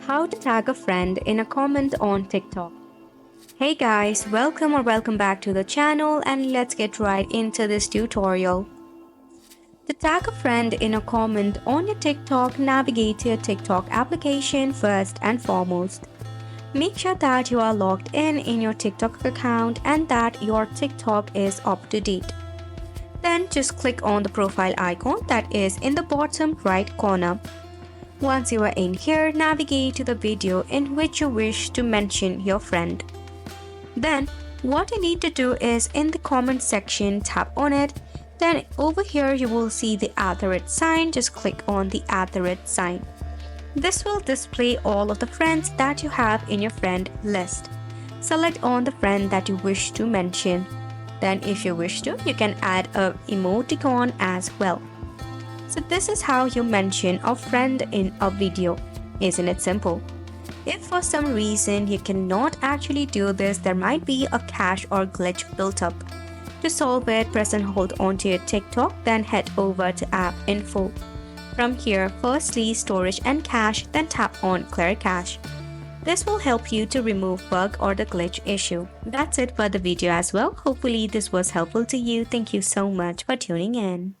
How to tag a friend in a comment on TikTok. Hey guys, welcome back to the channel and let's get right into this tutorial. To tag a friend in a comment on your TikTok, navigate to your TikTok application first and foremost. Make sure that you are logged in your TikTok account and that your TikTok is up to date. Then just click on the profile icon that is in the bottom right corner. Once you are in here, navigate to the video in which you wish to mention your friend. Then, what you need to do is in the comment section, tap on it. Then over here you will see the @ sign, just click on the @ sign. This will display all of the friends that you have in your friend list. Select on the friend that you wish to mention. Then if you wish to, you can add a emoticon as well. So this is how you mention a friend in a video. Isn't it simple? If for some reason you cannot actually do this, there might be a cache or glitch built up. To solve it, press and hold onto your TikTok, then head over to app info. From here, firstly storage and cache, then tap on clear cache. This will help you to remove bug or the glitch issue. That's it for the video as well. Hopefully this was helpful to you. Thank you so much for tuning in.